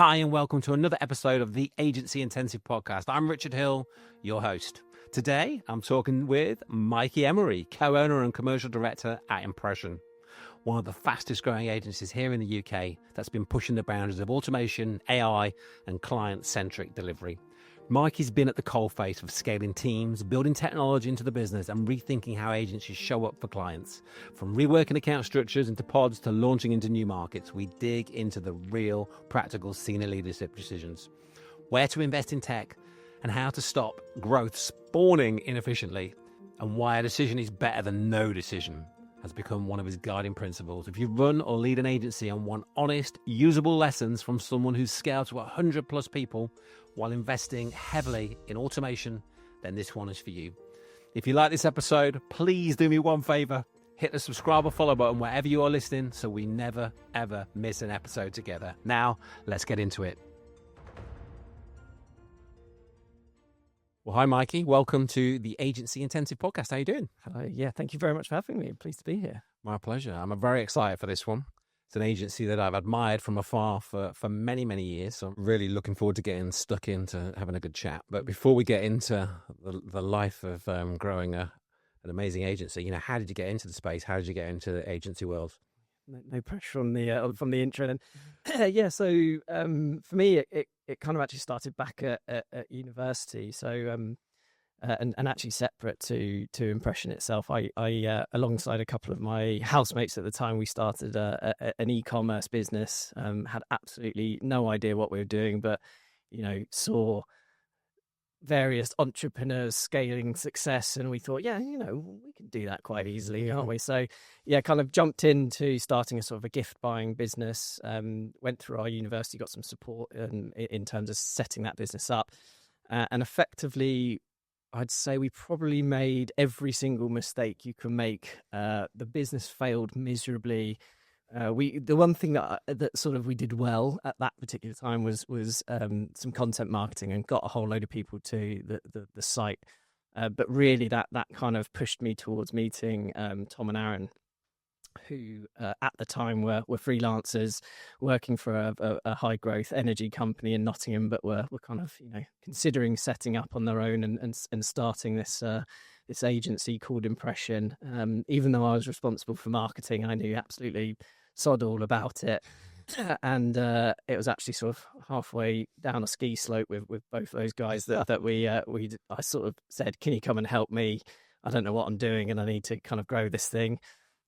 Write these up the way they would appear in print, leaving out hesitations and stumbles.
Hi, and welcome to another episode of the Agency Intensive Podcast. I'm Richard Hill, your host. Today, I'm talking with Mikey Emery, co-owner and commercial director at Impression, one of the fastest growing agencies here in the UK that's been pushing the boundaries of automation, AI, and client-centric delivery. Mikey's been at the coalface of scaling teams, building technology into the business, and rethinking how agencies show up for clients. From reworking account structures into pods to launching into new markets, we dig into the real, practical senior leadership decisions. Where to invest in tech, and how to stop growth spawning inefficiently, and why a decision is better than no decision has become one of his guiding principles. If you run or lead an agency and want honest, usable lessons from someone who's scaled to 100 plus people while investing heavily in automation, then this one is for you. If you like this episode, please do me one favor. Hit the subscribe or follow button wherever you are listening so we never, ever miss an episode together. Now, let's get into it. Well, hi, Mikey. Welcome to the Agency Intensive Podcast. How you doing? Hello. Yeah, thank you very much for having me. I'm pleased to be here. My pleasure. I'm very excited for this one. It's an agency that I've admired from afar for many, many years. So I'm really looking forward to getting stuck into having a good chat. But before we get into the life of growing an amazing agency, how did you get into the space? How did you get into the agency world? No pressure on the from the intro. And yeah, so for me, it kind of actually started back at university. So and actually separate to Impression itself, I alongside a couple of my housemates at the time, we started an e-commerce business. Had absolutely no idea what we were doing, but saw various entrepreneurs scaling success, and we thought, yeah, we can do that quite easily, aren't we? So yeah, kind of jumped into starting a sort of a gift buying business. Went through our university, got some support in terms of setting that business up, and effectively, I'd say we probably made every single mistake you can make. The business failed miserably. The one thing that sort of we did well at that particular time was some content marketing, and got a whole load of people to the site. But really, that kind of pushed me towards meeting Tom and Aaron, who at the time were freelancers working for a high growth energy company in Nottingham, but were kind of considering setting up on their own and starting this agency called Impression. Even though I was responsible for marketing, I knew absolutely sod all about it. And it was actually sort of halfway down a ski slope with both those guys that I sort of said, can you come and help me? I don't know what I'm doing and I need to kind of grow this thing.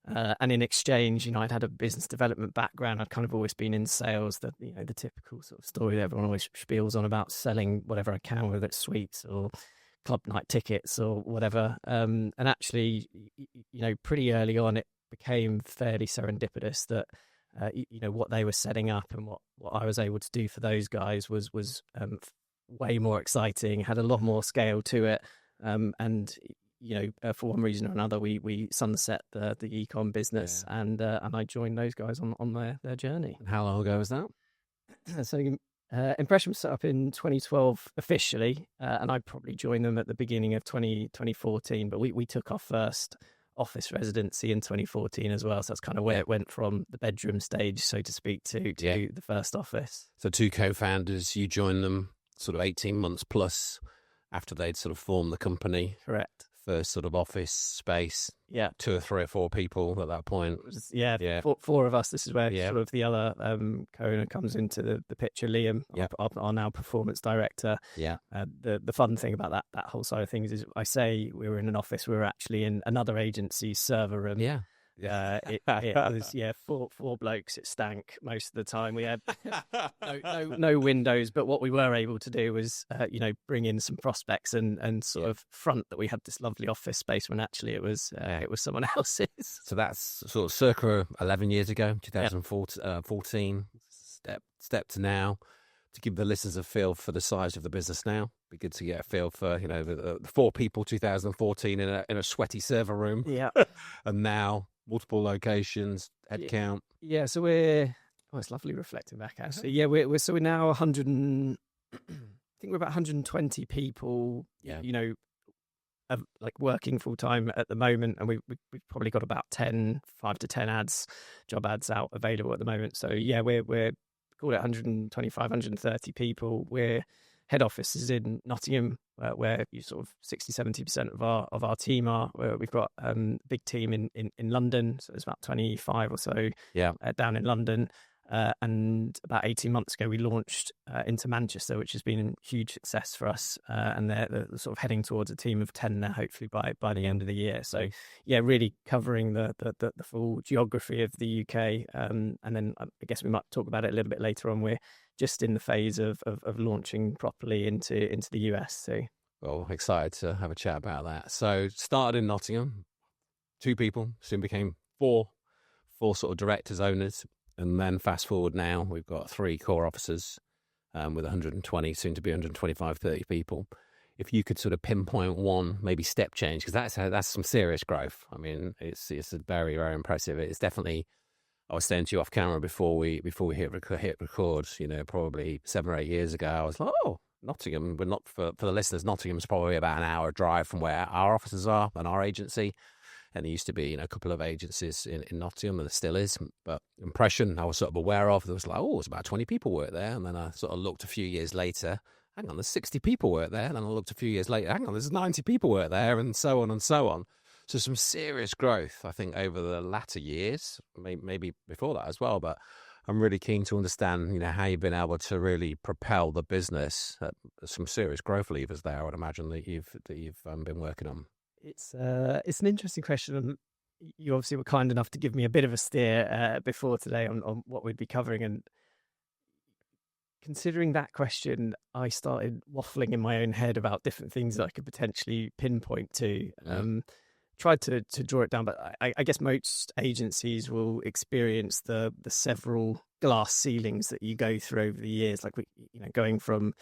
And in exchange, I'd had a business development background. I'd kind of always been in sales, the typical sort of story that everyone always spiels on about selling whatever I can, whether it's sweets or club night tickets or whatever. And actually, pretty early on, it became fairly serendipitous that, what they were setting up and what I was able to do for those guys was way more exciting, had a lot more scale to it. And for one reason or another, we sunset the e-com business, and I joined those guys on their journey. And how long ago was that? So Impression was set up in 2012 officially, and I probably joined them at the beginning of 2014, but we took our first office residency in 2014 as well. So that's kind of where it went from the bedroom stage, so to speak, to the first office. So two co-founders, you joined them sort of 18 months plus after they'd sort of formed the company. Correct. First sort of office space. Yeah. 2 or 3 or 4 people at that point. Four of us. This is where sort of the other co-owner comes into the picture. Liam, our now performance director. Yeah. The fun thing about that whole side of things is I say we were in an office, we were actually in another agency's server room. Yeah. It was four blokes. It stank most of the time. We had no windows, but what we were able to do was bring in some prospects and sort of front that we had this lovely office space when actually it was someone else's. So that's sort of circa 11 years ago, 2014. Step to now. To give the listeners a feel for the size of the business now, be good to get a feel for the 4 people 2014 in a sweaty server room. Yeah. And now multiple locations, headcount. Yeah, so it's lovely reflecting back actually. Yeah, we're now 100 and I think we're about 120 people. Yeah. Like working full time at the moment, and we've probably got about 5 to 10 job ads out available at the moment. So yeah, we're call it 125, 130 people. We're head office is in Nottingham, where you sort of 60-70% of our team are. We've got a big team in London, so there's about 25 or so down in London. And about 18 months ago, we launched into Manchester, which has been a huge success for us. And they're sort of heading towards a team of 10 now, hopefully by the end of the year. So, yeah, really covering the full geography of the UK. And then I guess we might talk about it a little bit later on. We're just in the phase of launching properly into the US. So, well, excited to have a chat about that. So, started in Nottingham, 2 people, soon became 4 sort of directors, owners. And then fast forward now, we've got 3 core officers with 120, soon to be 125, 30 people. If you could sort of pinpoint one, maybe step change, because that's some serious growth. I mean, it's very, very impressive. It's definitely, I was saying to you off camera before we hit record, probably 7 or 8 years ago, I was like, oh, Nottingham, but not for the listeners, Nottingham's probably about an hour drive from where our offices are and our agency. And there used to be, a couple of agencies in Nottingham, and there still is. But impression I was sort of aware of, there was like, oh, it's about 20 people work there. And then I sort of looked a few years later, hang on, there's 60 people work there. And then I looked a few years later, hang on, there's 90 people work there, and so on and so on. So some serious growth, I think, over the latter years, maybe before that as well. But I'm really keen to understand, how you've been able to really propel the business. Some serious growth levers there, I would imagine, that you've been working on. It's an interesting question, and you obviously were kind enough to give me a bit of a steer before today on what we'd be covering. And considering that question, I started waffling in my own head about different things that I could potentially pinpoint to. Tried to draw it down, but I guess most agencies will experience the several glass ceilings that you go through over the years, like going from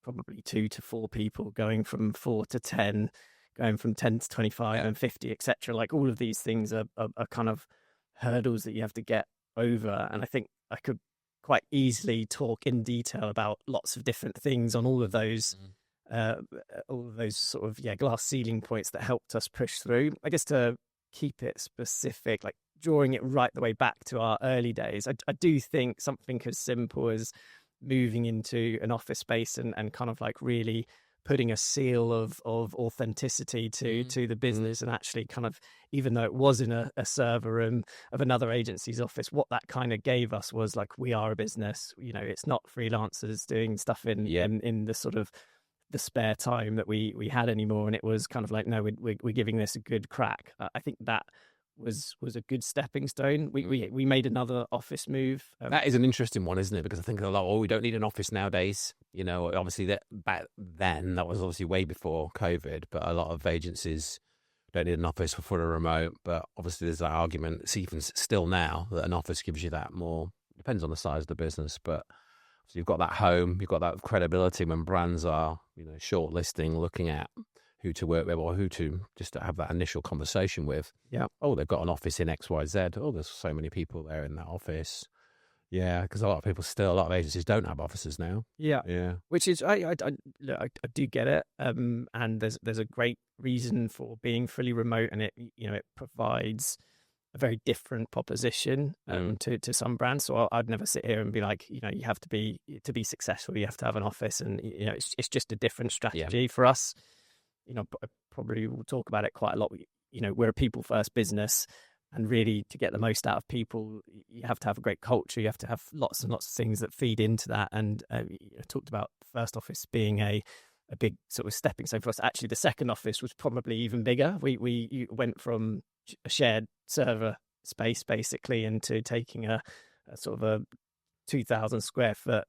probably 2 to 4 people, going from 4 to 10. Going from 10 to 25 and 50, etc. Like all of these things are kind of hurdles that you have to get over. And I think I could quite easily talk in detail about lots of different things on all of those sort of glass ceiling points that helped us push through. I guess to keep it specific, like drawing it right the way back to our early days, I do think something as simple as moving into an office space and kind of like really putting a seal of authenticity to the business, and actually kind of, even though it was in a server room of another agency's office, what that kind of gave us was like, we are a business. It's not freelancers doing stuff in the sort of the spare time that we had anymore. And it was kind of like, no, we're giving this a good crack. I think that was a good stepping stone. We made another office move. That is an interesting one, isn't it? Because I think a lot, we don't need an office nowadays. Obviously that back then, that was obviously way before COVID, but a lot of agencies don't need an office for a remote. But obviously there's that argument, it's even still now, that an office gives you that more, depends on the size of the business. But so you've got that home, you've got that credibility when brands are, shortlisting, looking at who to work with or who to just have that initial conversation with. Yeah. Oh, they've got an office in XYZ. Oh, there's so many people there in that office. Yeah, because a lot of agencies don't have offices now. Yeah. Yeah. Which is, I do get it. And there's a great reason for being fully remote, and it provides a very different proposition to some brands. So I'd never sit here and be like, you have to be successful, you have to have an office, and it's just a different strategy for us. Probably we'll talk about it quite a lot. We're a people first business, and really to get the most out of people, you have to have a great culture. You have to have lots and lots of things that feed into that. And I talked about the first office being a big sort of stepping stone for us. Actually, the second office was probably even bigger. We went from a shared server space basically into taking a sort of a 2,000 square foot,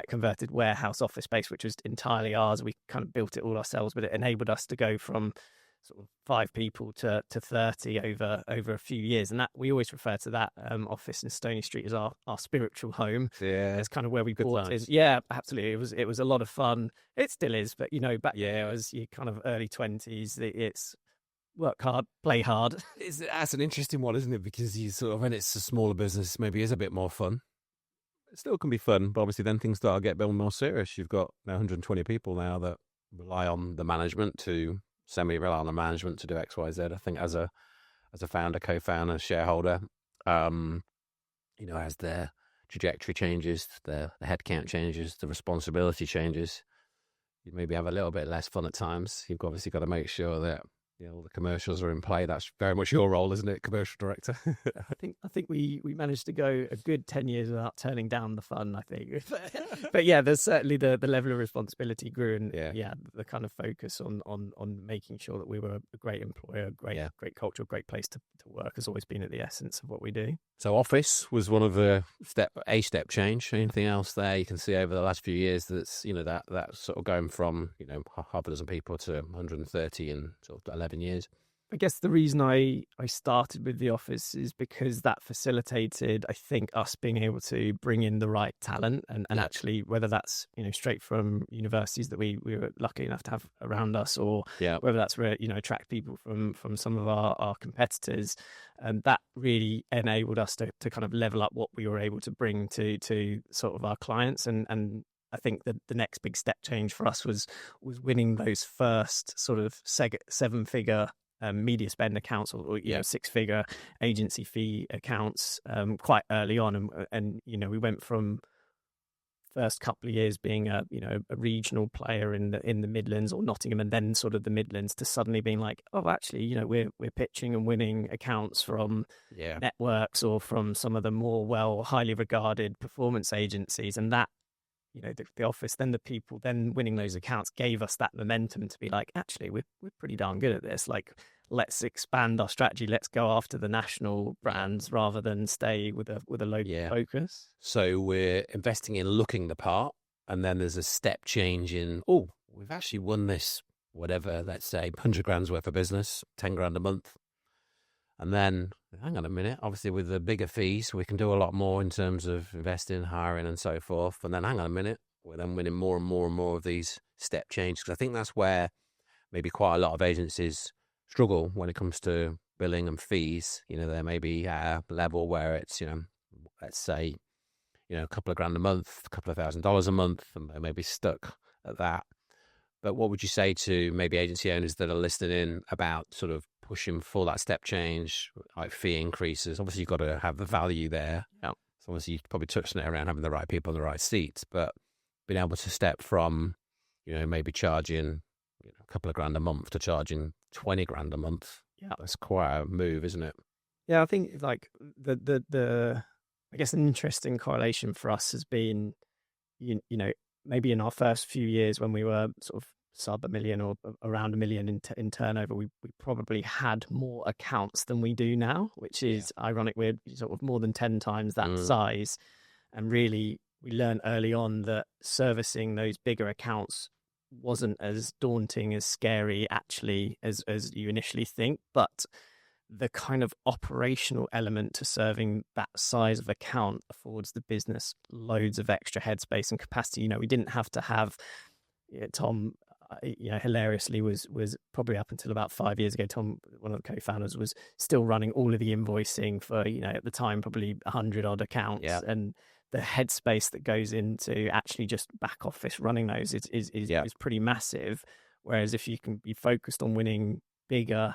converted warehouse office space, which was entirely ours. We kind of built it all ourselves, but it enabled us to go from sort of 5 people to 30 over a few years. And that, we always refer to that office in Stony Street as our spiritual home. Yeah, it's kind of where we bought it. Yeah, absolutely. It was a lot of fun. It still is, but back then it was your kind of early 20s. It's work hard, play hard. That's an interesting one, isn't it? Because you sort of, when it's a smaller business, maybe is a bit more fun. It still can be fun, but obviously then things start to get a bit more serious. You've got now 120 people now that rely on the management to semi-rely on the management to do X, Y, Z. I think as a founder, co-founder, shareholder, as their trajectory changes, the headcount changes, the responsibility changes, you maybe have a little bit less fun at times. You've obviously got to make sure that all the commercials are in play. That's very much your role, isn't it, commercial director? I think we managed to go a good 10 years without turning down the fun, I think. But yeah, there's certainly the level of responsibility grew, and the kind of focus on making sure that we were a great employer, great culture, great place to work has always been at the essence of what we do. So office was one of the step change. Anything else there you can see over the last few years that's, that sort of going from, half a dozen people to 130 in sort of 11 years? I guess the reason I started with the office is because that facilitated, I think, us being able to bring in the right talent and actually, whether that's, straight from universities that we were lucky enough to have around us, or whether that's where, attract people from some of our competitors. And that really enabled us to kind of level up what we were able to bring to sort of our clients. And I think that the next big step change for us was winning those first sort of 7-figure media spend accounts, or 6-figure agency fee accounts quite early on, and we went from first couple of years being a regional player in the Midlands or Nottingham, and then sort of the Midlands, to suddenly being like, oh, actually, we're pitching and winning accounts from networks or from some of the more highly regarded performance agencies. And that, the office, then the people, then winning those accounts gave us that momentum to be like, actually, we're pretty darn good at this. Like, let's expand our strategy. Let's go after the national brands rather than stay with a local focus. So we're investing in looking the part, and then there's a step change in, we've actually won this, whatever, let's say 100 grand's worth of business, 10 grand a month. And then, hang on a minute, obviously with the bigger fees, we can do a lot more in terms of investing, hiring and so forth. And then, hang on a minute, we're then winning more and more and more of these step changes. Because I think that's where maybe quite a lot of agencies struggle when it comes to billing and fees. There may be a level where it's, let's say, a couple of grand a month, a couple of $1,000s a month, and they may be stuck at that. But what would you say to maybe agency owners that are listening in about sort of pushing for that step change, like fee increases? Obviously, you've got to have the value there. Yeah. So obviously, you've probably touched on it around having the right people in the right seats, but being able to step from, maybe charging a couple of grand a month to charging 20 grand a month. Yeah. That's quite a move, isn't it? Yeah, I think like I guess an interesting correlation for us has been, maybe in our first few years when we were sort of sub $1 million or around $1 million in turnover, we probably had more accounts than we do now, which is ironic. We're sort of more than 10 times that size. And really, we learned early on that servicing those bigger accounts wasn't as daunting, as scary actually as you initially think, but the kind of operational element to serving that size of account affords the business loads of extra headspace and capacity. We didn't have to have Tom, hilariously was probably up until about 5 years ago, Tom, one of the co-founders, was still running all of the invoicing for, at the time, probably 100 odd accounts. And the headspace that goes into actually just back office running those is pretty massive. Whereas if you can be focused on winning bigger,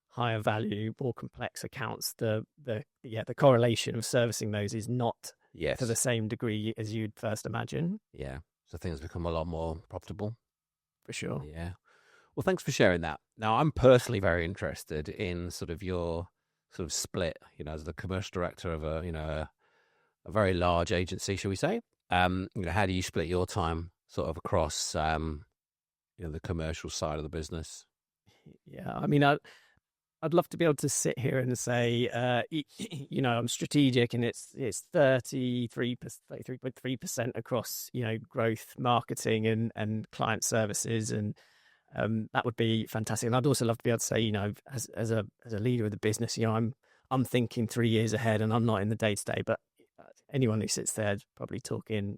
higher value, more complex accounts, the correlation of servicing those is not to the same degree as you'd first imagine. Yeah. So things become a lot more profitable. For sure. Yeah. Well, thanks for sharing that. Now, I'm personally very interested in sort of your sort of split, as the commercial director of a very large agency, shall we say? How do you split your time sort of across, the commercial side of the business? Yeah, I mean, I'd love to be able to sit here and say, I'm strategic, and it's 33.3% across, growth, marketing, and client services, and that would be fantastic. And I'd also love to be able to say, as a leader of the business, I'm thinking 3 years ahead, and I'm not in the day to day. But anyone who sits there is probably talking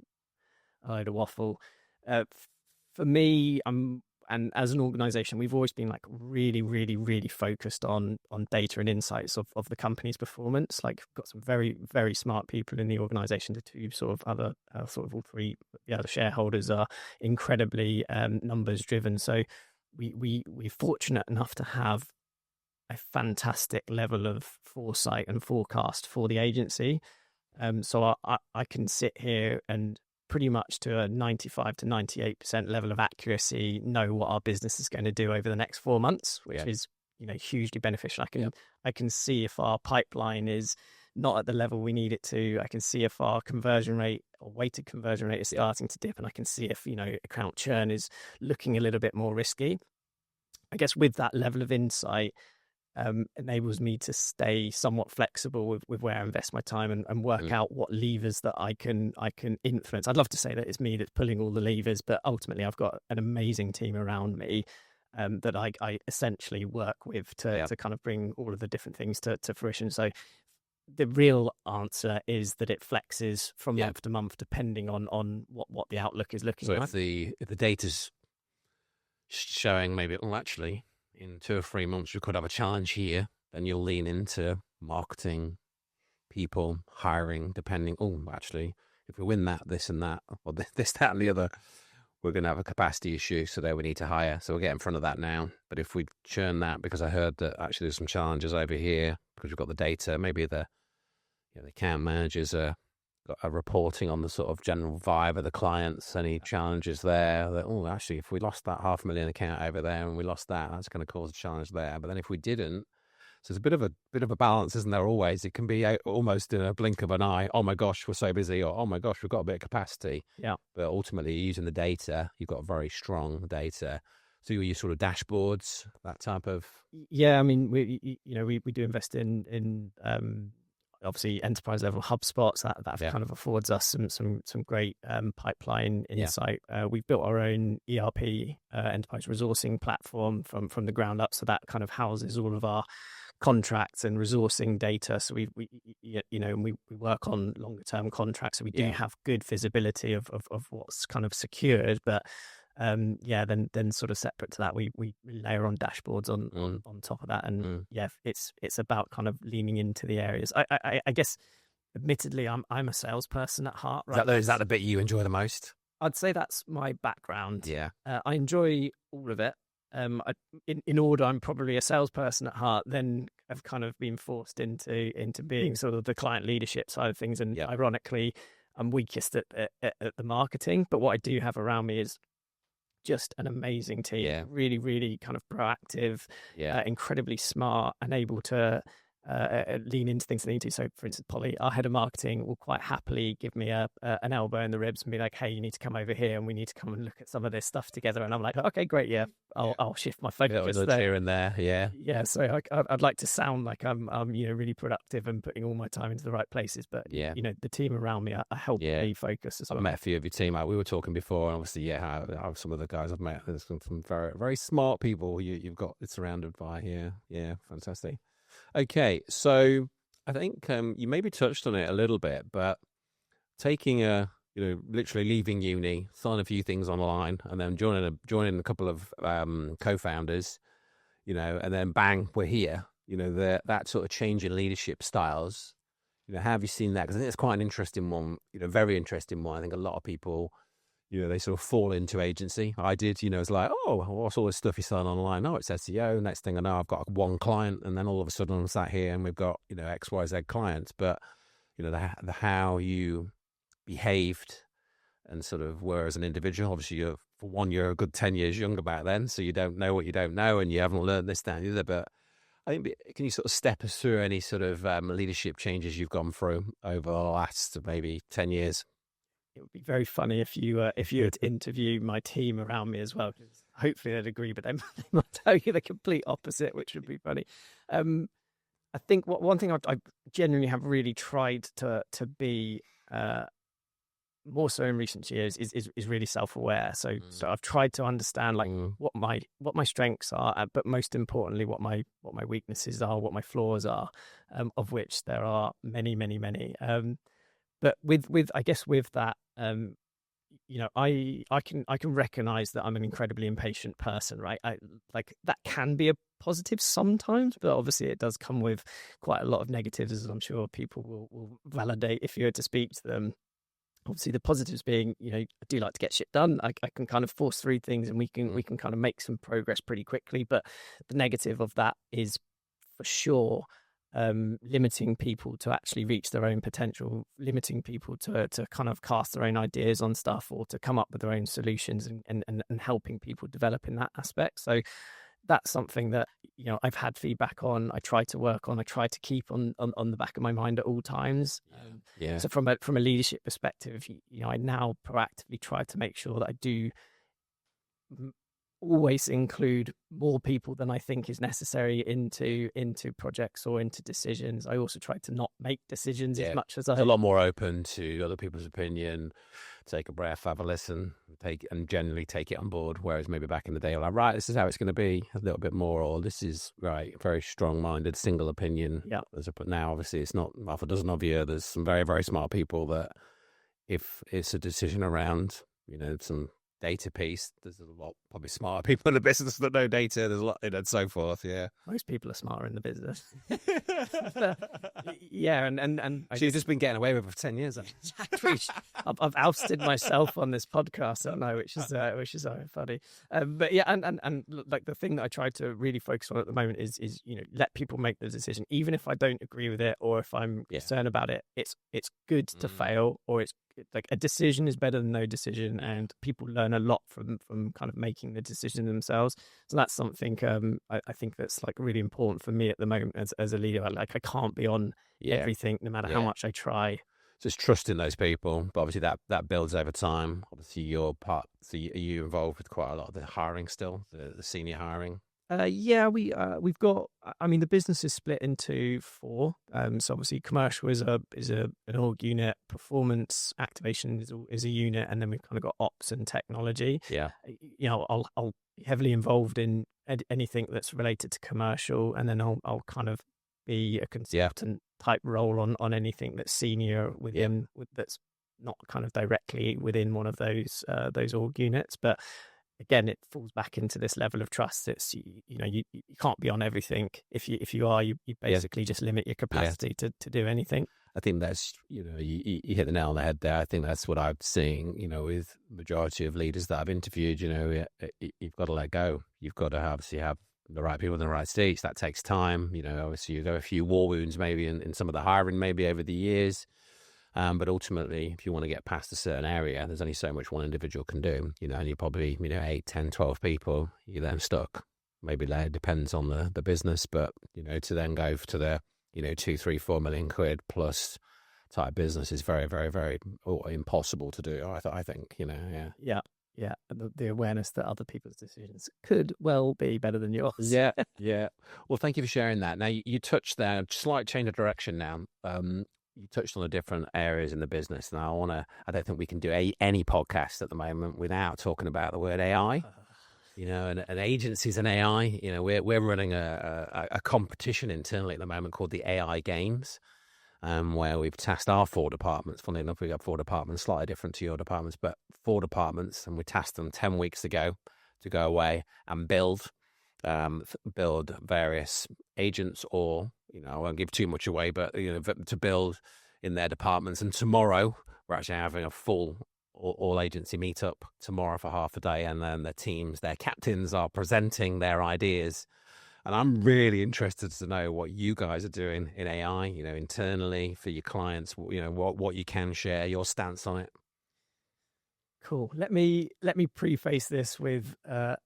a load of waffle. For me, and as an organization, we've always been like really, really, really focused on data and insights of the company's performance. Like, we've got some very, very smart people in the organization. The two sort of other, all three, the other shareholders are incredibly numbers driven. So we're fortunate enough to have a fantastic level of foresight and forecast for the agency. So I can sit here and pretty much to a 95 to 98% level of accuracy know what our business is going to do over the next 4 months, which is, hugely beneficial. I can see if our pipeline is not at the level we need it to. I can see if our conversion rate or weighted conversion rate is starting to dip, and I can see if, account churn is looking a little bit more risky. I guess with that level of insight, enables me to stay somewhat flexible with where I invest my time and work out what levers that I can influence. I'd love to say that it's me that's pulling all the levers, but ultimately I've got an amazing team around me that I essentially work with to kind of bring all of the different things to fruition. So the real answer is that it flexes from month to month depending on what the outlook is looking like. So if the data's showing maybe, actually, in 2 or 3 months, we could have a challenge here, then you'll lean into marketing, people, hiring, depending. Actually, if we win that, this and that, or this, that, and the other, we're going to have a capacity issue. So there we need to hire. So we'll get in front of that now. But if we churn that, because I heard that actually there's some challenges over here, because we've got the data, maybe the account managers are reporting on the sort of general vibe of the clients, any challenges there that, actually, if we lost that $500,000 account over there and we lost that's going to cause a challenge there. But then if we didn't, so it's a bit of a balance, isn't there? Always, it can be almost in a blink of an eye. Oh my gosh, we're so busy, or oh my gosh, we've got a bit of capacity. Yeah. But ultimately, using the data, you've got very strong data. So you use sort of dashboards, that type of. Yeah, I mean, we do invest in obviously enterprise level HubSpots that kind of affords us some great pipeline insight. We've built our own ERP, enterprise resourcing platform from the ground up, so that kind of houses all of our contracts and resourcing data. So we work on longer term contracts, so we do have good visibility of what's kind of secured, but then sort of separate to that, we layer on dashboards on top of that, and it's about kind of leaning into the areas. I guess, admittedly, I'm a salesperson at heart. Right? Is that the bit you enjoy the most? I'd say that's my background. Yeah, I enjoy all of it. In order, I'm probably a salesperson at heart. Then I've kind of been forced into being sort of the client leadership side of things, and ironically, I'm weakest at the marketing. But what I do have around me is just an amazing team, really, really kind of proactive, incredibly smart, and able to lean into things they need to. So, for instance, Polly, our head of marketing, will quite happily give me an elbow in the ribs and be like, "Hey, you need to come over here, and we need to come and look at some of this stuff together." And I'm like, "Okay, great, I'll shift my focus there." Here and there, yeah. So I'd like to sound like I'm really productive and putting all my time into the right places, but the team around me are helping me focus as well. I've met a few of your team. We were talking before, and obviously, how some of the guys I've met, there's some very, very smart people you've got surrounded by here. Yeah, fantastic. Okay, so I think you maybe touched on it a little bit, but taking literally leaving uni, signing a few things online, and then joining a couple of co-founders, and then bang, we're here. That sort of change in leadership styles. How have you seen that? Because I think it's quite an interesting one. Very interesting one. I think a lot of people, they sort of fall into agency. I did, it's like, oh, what's all this stuff you sign online? Oh, it's SEO. Next thing I know, I've got one client, and then all of a sudden I'm sat here and we've got, X, Y, Z clients. But, the how you behaved and sort of were as an individual, obviously you're a good 10 years younger back then, so you don't know what you don't know, and you haven't learned this, that, and the other. But I think, can you sort of step us through any sort of leadership changes you've gone through over the last maybe 10 years? It would be very funny if you were to interview my team around me as well, because hopefully they'd agree, but they might tell you the complete opposite, which would be funny. I think one thing I genuinely have really tried to be more so in recent years is really self-aware. So I've tried to understand what my strengths are, but most importantly what my weaknesses are, what my flaws are, of which there are many, many, many. But with I guess with that, I can recognize that I'm an incredibly impatient person, right? That can be a positive sometimes, but obviously it does come with quite a lot of negatives, as I'm sure people will validate if you were to speak to them. Obviously the positives being, I do like to get shit done. I can kind of force through things, and we can kind of make some progress pretty quickly. But the negative of that is, for sure, limiting people to actually reach their own potential, limiting people to kind of cast their own ideas on stuff or to come up with their own solutions, and helping people develop in that aspect. So that's something that, I've had feedback on, I try to work on, I try to keep on the back of my mind at all times. So from a leadership perspective, I now proactively try to make sure that I do always include more people than I think is necessary into projects or into decisions. I also try to not make decisions as much as a lot more open to other people's opinion, take a breath, have a listen, and generally take it on board. Whereas maybe back in the day, like, right, this is how it's going to be, a little bit more, or this is right, very strong-minded, single opinion. Yeah. But now, obviously, it's not half a dozen of you. There's some very, very smart people that, if it's a decision around, some data piece, there's a lot probably smarter people in the business that know data. There's a lot, and so forth. Yeah, most people are smarter in the business. Yeah, and she's just been getting away with it for 10 years. Exactly. I've ousted myself on this podcast, I know, which is funny. But yeah, and like the thing that I try to really focus on at the moment is let people make the decision, even if I don't agree with it or if I'm concerned about it. It's good to fail, or it's like a decision is better than no decision, and people learn a lot from kind of making the decision themselves. So that's something I think that's like really important for me at the moment as a leader. Like, I can't be on everything, no matter how much I try. Just trusting those people, but obviously that builds over time. Obviously, your part. So are you involved with quite a lot of the hiring still, the senior hiring? We've got. I mean, the business is split into 4. So obviously, commercial is an org unit, performance activation is a unit, and then we've kind of got ops and technology. Yeah. I'll be heavily involved in anything that's related to commercial, and then I'll kind of be a consultant type role on anything that's senior within that's not kind of directly within one of those org units, but. Again, it falls back into this level of trust. It's you can't be on everything. If you are, you basically just limit your capacity to do anything. I think that's you hit the nail on the head there. I think that's what I'm seeing. With majority of leaders that I've interviewed, you've got to let go. You've got to obviously have the right people in the right seats. That takes time. Obviously you go a few war wounds maybe in some of the hiring maybe over the years. But ultimately, if you want to get past a certain area, there's only so much one individual can do, and you probably, 8, 10, 12 people, you're then stuck. Maybe that depends on the business, but, to then go to the, 2, 3, 4 million quid plus type business is very, very, very impossible to do, I think, Yeah. The awareness that other people's decisions could well be better than yours. Yeah. Well, thank you for sharing that. Now, you touched there, slight change of direction now. You touched on the different areas in the business, and I don't think we can do any podcast at the moment without talking about the word AI. And agencies and AI. We're running a competition internally at the moment called the AI Games, where we've tasked our 4 departments. Funnily enough, we've got 4 departments, slightly different to your departments, but 4 departments, and we tasked them 10 weeks ago to go away and build various agents, or I won't give too much away, but to build in their departments. And tomorrow we're actually having a full all agency meetup tomorrow for half a day, and then their captains are presenting their ideas. And I'm really interested to know what you guys are doing in AI, internally for your clients. What you can share, your stance on it. Cool. Let me preface this with a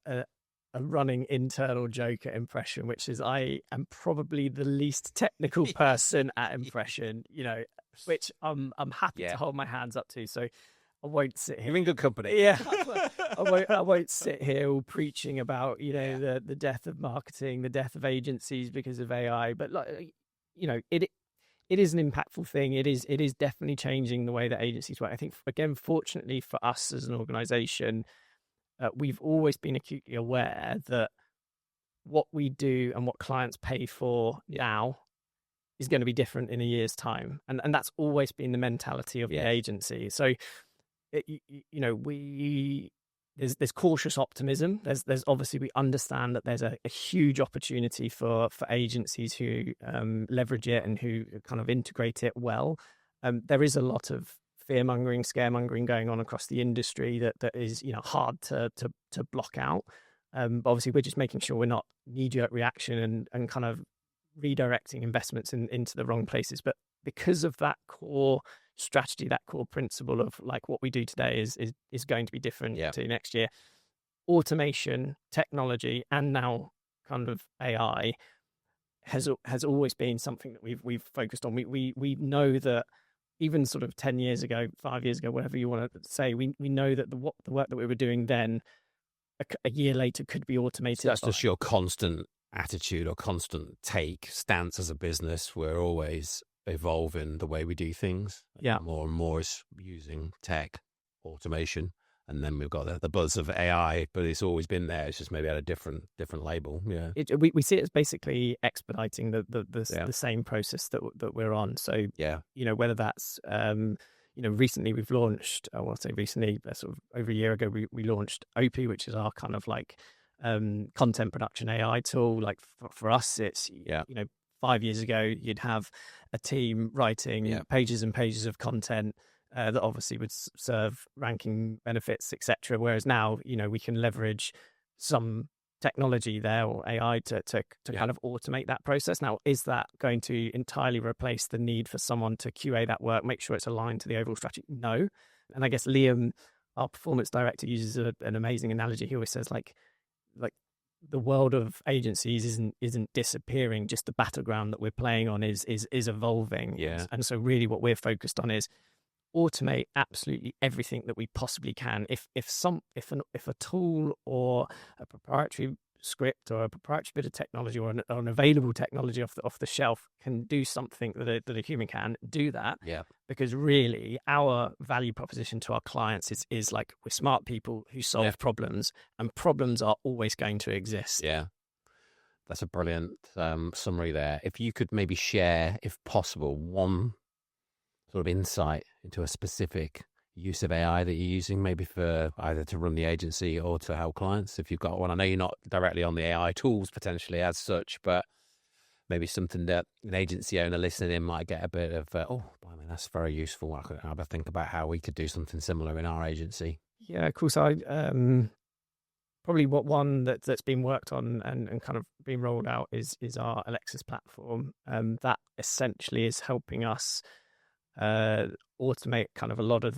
running internal joke at Impression, which is I am probably the least technical person at Impression, which I'm happy to hold my hands up to. So I won't sit here. You're in good company. Yeah. I won't sit here all preaching about, the death of marketing, the death of agencies because of AI. But it is an impactful thing. It is definitely changing the way that agencies work. I think, again, fortunately for us as an organization, we've always been acutely aware that what we do and what clients pay for now is going to be different in a year's time. And that's always been the mentality of the agency. So, there's cautious optimism. There's obviously, we understand that there's a huge opportunity for agencies who leverage it and who kind of integrate it well. There is a lot of fear-mongering, scaremongering going on across the industry that is, hard to block out. But obviously, we're just making sure we're not knee-jerk reaction and kind of redirecting investments into the wrong places. But because of that core strategy, that core principle of like what we do today is going to be different to next year. Automation, technology, and now kind of AI has always been something that we've focused on. We know that even sort of 10 years ago, 5 years ago, whatever you want to say, we know that the work that we were doing then a year later could be automated. So that's just your constant attitude or constant stance as a business. We're always evolving the way we do things. More and more is using tech, automation. And then we've got the buzz of AI, but it's always been there. It's just maybe at a different label. Yeah, we see it as basically expediting the same process that we're on. So whether that's recently we've launched. I want to say recently, sort of over a year ago, we launched Opie, which is our kind of like content production AI tool. Like for us, it's 5 years ago you'd have a team writing pages and pages of content. That obviously would serve ranking benefits, etc. Whereas now, we can leverage some technology there or AI to kind of automate that process. Now, is that going to entirely replace the need for someone to QA that work, make sure it's aligned to the overall strategy? No. And I guess Liam, our performance director, uses an amazing analogy. He always says like the world of agencies isn't disappearing, just the battleground that we're playing on is evolving. Yeah. And so really what we're focused on is automate absolutely everything that we possibly can. If a tool or a proprietary script or a proprietary bit of technology or an available technology off the shelf can do something that a human can, do that. Yeah. Because really our value proposition to our clients is like, we're smart people who solve problems, and problems are always going to exist. Yeah. That's a brilliant summary there. If you could maybe share, if possible, one sort of insight into a specific use of AI that you're using, maybe for either to run the agency or to help clients, if you've got one. I know you're not directly on the AI tools potentially as such, but maybe something that an agency owner listening in might get a bit of, that's very useful. I could have a think about how we could do something similar in our agency. Yeah, cool. So I probably one that's been worked on and kind of been rolled out is our Alexis platform. That essentially is helping us automate kind of a lot of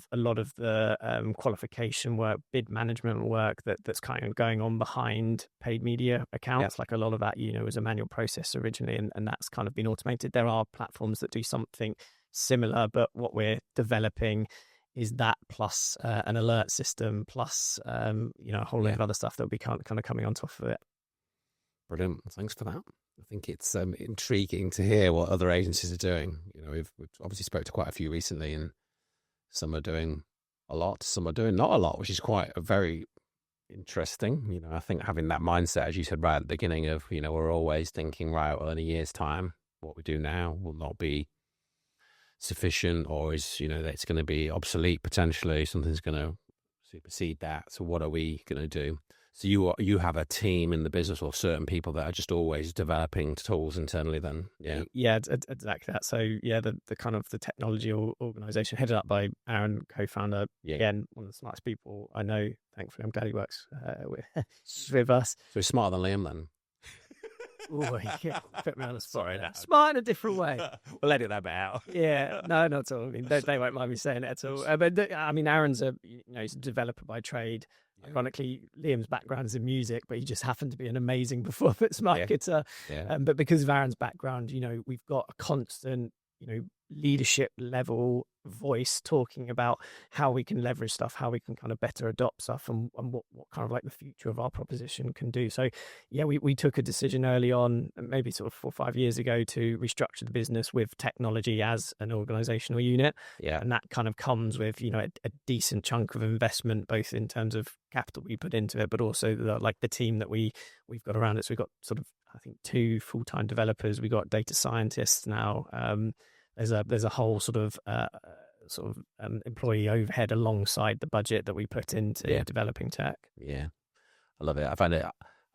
the qualification work, bid management work that's kind of going on behind paid media accounts. Like a lot of that, was a manual process originally, and that's kind of been automated. There are platforms that do something similar, but what we're developing is that plus an alert system plus a whole lot of other stuff that will be kind of coming on top of it. Brilliant. Thanks for that. I think it's intriguing to hear what other agencies are doing. We've obviously spoke to quite a few recently, and some are doing a lot, some are doing not a lot, which is quite very interesting. I think having that mindset, as you said right at the beginning, of we're always thinking, right, well, in a year's time, what we do now will not be sufficient, or is it's going to be obsolete potentially. Something's going to supersede that. So what are we going to do? So you have a team in the business, or certain people that are just always developing tools internally then? Yeah, exactly that. So the kind of the technology organization headed up by Aaron, co-founder, again, one of the smartest people I know. Thankfully, I'm glad he works with us. So he's smarter than Liam then? Oh, yeah, put me on the spot. Sorry, smart in a different way. We'll edit that bit out. Yeah, no, not at all. I mean, they won't mind me saying it at all. But I mean, Aaron's he's a developer by trade. Yeah. Ironically, Liam's background is in music, but he just happened to be an amazing performance marketer. Yeah. But because of Aaron's background, we've got a constant, leadership level voice talking about how we can leverage stuff, how we can kind of better adopt stuff, and what kind of like the future of our proposition can do. So we took a decision early on, maybe sort of 4 or 5 years ago, to restructure the business with technology as an organizational unit. And that kind of comes with a decent chunk of investment, both in terms of capital we put into it, but also the team that we've got around it. So we've got sort of, I think, 2 full-time developers. We've got data scientists now. There's a whole sort of employee overhead alongside the budget that we put into developing tech. Yeah, I love it.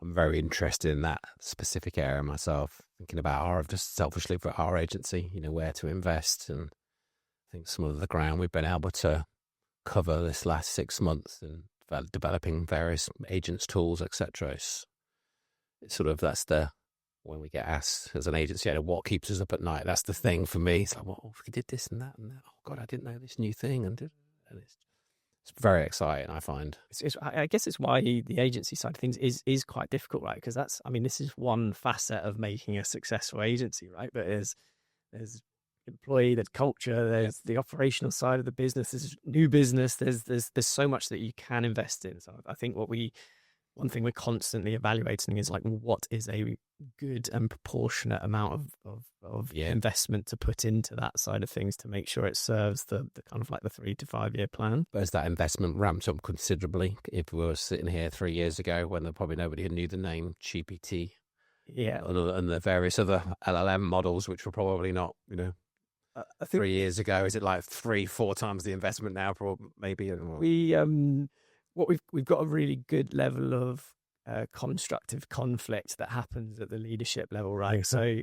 I'm very interested in that specific area myself, thinking about just selfishly for our agency, where to invest. And I think some of the ground we've been able to cover this last 6 months and developing various agents, tools, etc. It's sort of, that's the when we get asked as an agency, what keeps us up at night. That's the thing for me. It's like, well, we did this and that and that. Oh God, I didn't know this new thing, and it's very exciting. I find. I guess it's why the agency side of things is quite difficult, right? Because this is one facet of making a successful agency, right? But there's employee, there's culture, there's the operational side of the business, there's new business, there's so much that you can invest in. So I think one thing we're constantly evaluating is like, what is a good and proportionate amount of investment to put into that side of things to make sure it serves the kind of like the 3 to 5 year plan. But has that investment ramped up considerably? If we were sitting here 3 years ago when probably nobody knew the name GPT, and the various other LLM models, which were probably not, I think 3 years ago, is it like 3-4 times the investment now? Probably, maybe. We've got a really good level of constructive conflict that happens at the leadership level, right? So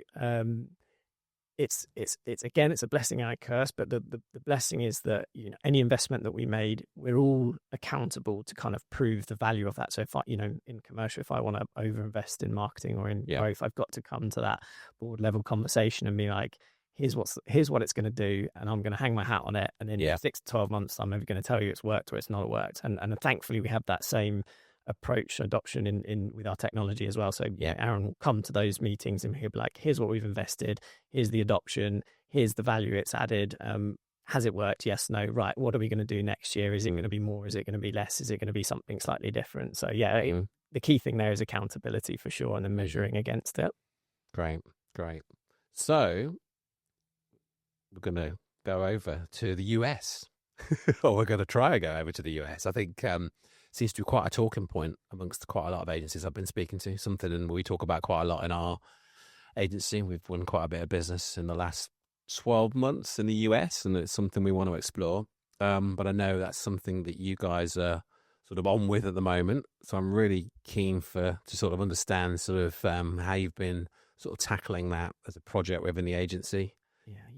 it's a blessing and a curse, but the blessing is that any investment that we made, we're all accountable to kind of prove the value of that. So if in commercial, if I want to overinvest in marketing or in growth, I've got to come to that board level conversation and be like, here's what it's going to do, and I'm going to hang my hat on it. And in 6 to 12 months, I'm never going to tell you it's worked or it's not worked. And thankfully, we have that same approach adoption in with our technology as well. So Aaron will come to those meetings and he'll be like, here's what we've invested, here's the adoption, here's the value it's added. Has it worked? Yes, no, right. What are we going to do next year? Is it going to be more? Is it going to be less? Is it going to be something slightly different? So the key thing there is accountability for sure, and then measuring against it. Great. So we're going to go over to the US, or we're going to try and go over to the US. I think seems to be quite a talking point amongst quite a lot of agencies I've been speaking to, something we talk about quite a lot in our agency. We've won quite a bit of business in the last 12 months in the US, and it's something we want to explore. But I know that's something that you guys are sort of on with at the moment. So I'm really keen to sort of understand sort of how you've been sort of tackling that as a project within the agency.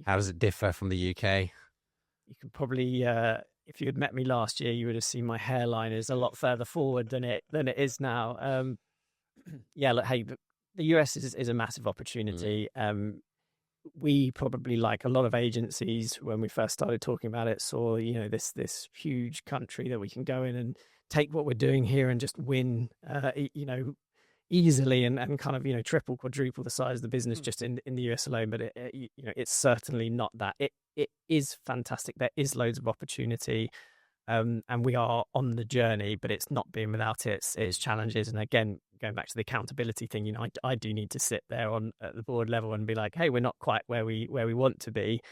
How does it differ from the UK? You could probably, if you had met me last year, you would have seen my hairline is a lot further forward than it is now. Look, hey, the US is a massive opportunity. We probably, like a lot of agencies, when we first started talking about it, saw this huge country that we can go in and take what we're doing here and just win, easily and kind of triple, quadruple the size of the business just in the US alone. But it's certainly not that. It is fantastic. There is loads of opportunity, and we are on the journey, but it's not been without its challenges. And again, going back to the accountability thing, I do need to sit there at the board level and be like, hey, we're not quite where we want to be.